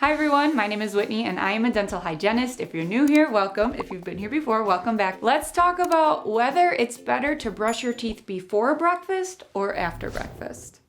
Hi everyone, my name is Whitney and I am a dental hygienist. If you're new here, welcome. If you've been here before, welcome back. Let's talk about whether it's better to brush your teeth before breakfast or after breakfast.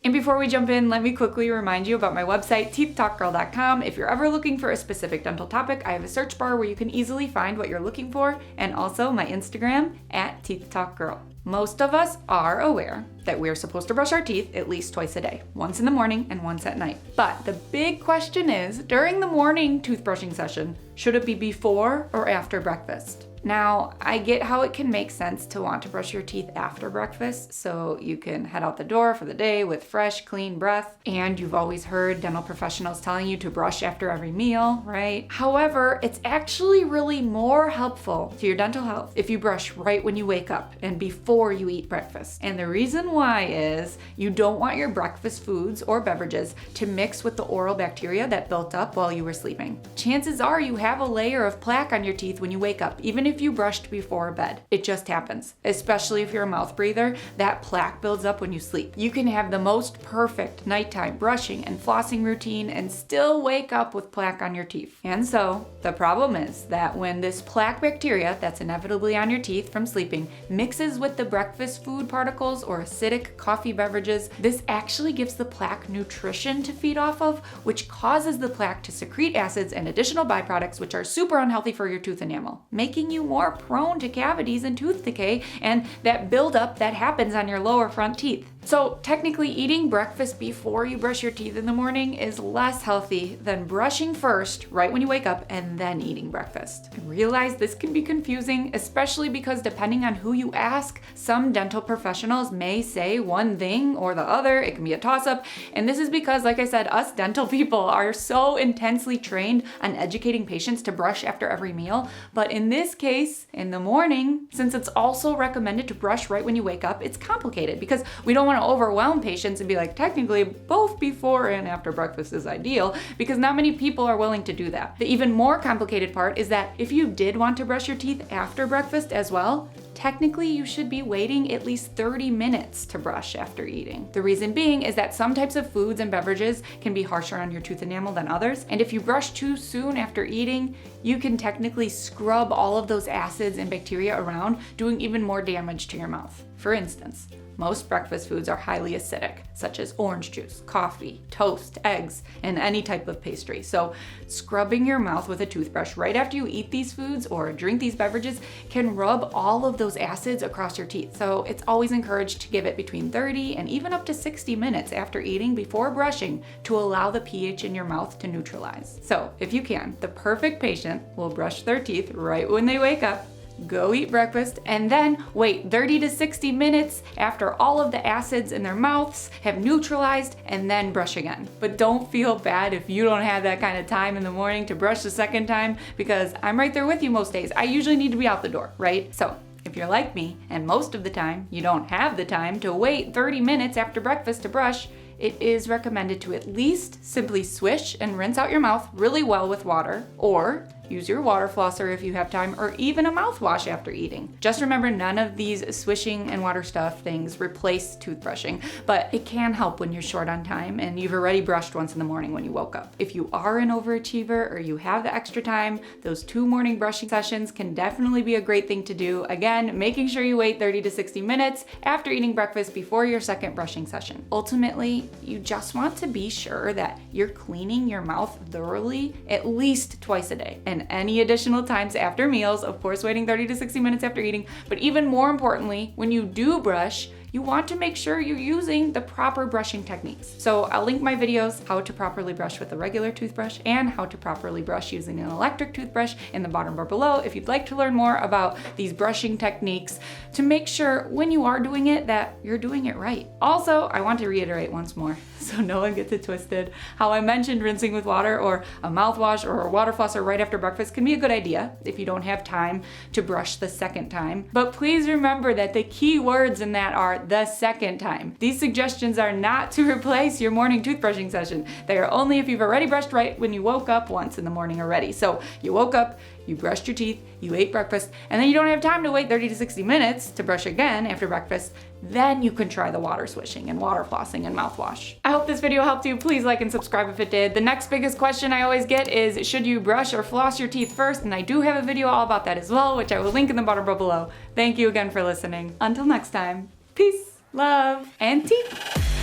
And before we jump in, let me quickly remind you about my website, TOOTHBRUSHES.com. If you're ever looking for a specific dental topic, I have a search bar where you can easily find what you're looking for, and also my Instagram, @TeethTalkGirl. Most of us are aware that we're supposed to brush our teeth at least twice a day, once in the morning and once at night. But the big question is, during the morning toothbrushing session, should it be before or after breakfast? Now, I get how it can make sense to want to brush your teeth after breakfast so you can head out the door for the day with fresh, clean breath. And you've always heard dental professionals telling you to brush after every meal, right? However, it's actually really more helpful to your dental health if you brush right when you wake up and before you eat breakfast. And the reason why is you don't want your breakfast foods or beverages to mix with the oral bacteria that built up while you were sleeping. Chances are you have a layer of plaque on your teeth when you wake up, even if you brushed before bed. It just happens. Especially if you're a mouth breather, that plaque builds up when you sleep. You can have the most perfect nighttime brushing and flossing routine and still wake up with plaque on your teeth. And so the problem is that when this plaque bacteria that's inevitably on your teeth from sleeping mixes with the breakfast food particles or acidic coffee beverages, this actually gives the plaque nutrition to feed off of, which causes the plaque to secrete acids and additional byproducts which are super unhealthy for your tooth enamel, making you more prone to cavities and tooth decay and that buildup that happens on your lower front teeth. So technically, eating breakfast before you brush your teeth in the morning is less healthy than brushing first right when you wake up and then eating breakfast. I realize this can be confusing, especially because depending on who you ask, some dental professionals may say one thing or the other. It can be a toss-up. And this is because, like I said, us dental people are so intensely trained on educating patients to brush after every meal. But in this case, in the morning, since it's also recommended to brush right when you wake up, it's complicated because we don't want to overwhelm patients and be like, technically both before and after breakfast is ideal, because not many people are willing to do that. The even more complicated part is that if you did want to brush your teeth after breakfast as well, technically you should be waiting at least 30 minutes to brush after eating. The reason being is that some types of foods and beverages can be harsher on your tooth enamel than others, and if you brush too soon after eating, you can technically scrub all of those acids and bacteria around, doing even more damage to your mouth. For instance, most breakfast foods are highly acidic, such as orange juice, coffee, toast, eggs, and any type of pastry. So scrubbing your mouth with a toothbrush right after you eat these foods or drink these beverages can rub all of those acids across your teeth. So it's always encouraged to give it between 30 and even up to 60 minutes after eating before brushing to allow the pH in your mouth to neutralize. So if you can, the perfect patient will brush their teeth right when they wake up, go eat breakfast, and then wait 30 to 60 minutes after all of the acids in their mouths have neutralized, and then brush again. But don't feel bad if you don't have that kind of time in the morning to brush the second time, because I'm right there with you most days. I usually need to be out the door, right? So if you're like me, and most of the time you don't have the time to wait 30 minutes after breakfast to brush, it is recommended to at least simply swish and rinse out your mouth really well with water, or use your water flosser if you have time, or even a mouthwash after eating. Just remember, none of these swishing and water stuff things replace toothbrushing, but it can help when you're short on time and you've already brushed once in the morning when you woke up. If you are an overachiever or you have the extra time, those 2 morning brushing sessions can definitely be a great thing to do. Again, making sure you wait 30 to 60 minutes after eating breakfast before your second brushing session. Ultimately, you just want to be sure that you're cleaning your mouth thoroughly at least twice a day. And any additional times after meals, of course, waiting 30 to 60 minutes after eating, but even more importantly, when you do brush, you want to make sure you're using the proper brushing techniques. So I'll link my videos, how to properly brush with a regular toothbrush and how to properly brush using an electric toothbrush, in the bottom bar below if you'd like to learn more about these brushing techniques to make sure when you are doing it that you're doing it right. Also, I want to reiterate once more, so no one gets it twisted, how I mentioned rinsing with water or a mouthwash or a water flosser right after breakfast can be a good idea if you don't have time to brush the second time. But please remember that the key words in that are the second time. These suggestions are not to replace your morning toothbrushing session. They are only if you've already brushed right when you woke up once in the morning already. So you woke up, you brushed your teeth, you ate breakfast, and then you don't have time to wait 30 to 60 minutes to brush again after breakfast. Then you can try the water swishing and water flossing and mouthwash. I hope this video helped you. Please like and subscribe if it did. The next biggest question I always get is, should you brush or floss your teeth first? And I do have a video all about that as well, which I will link in the bottom below. Thank you again for listening. Until next time, peace, love, and teeth.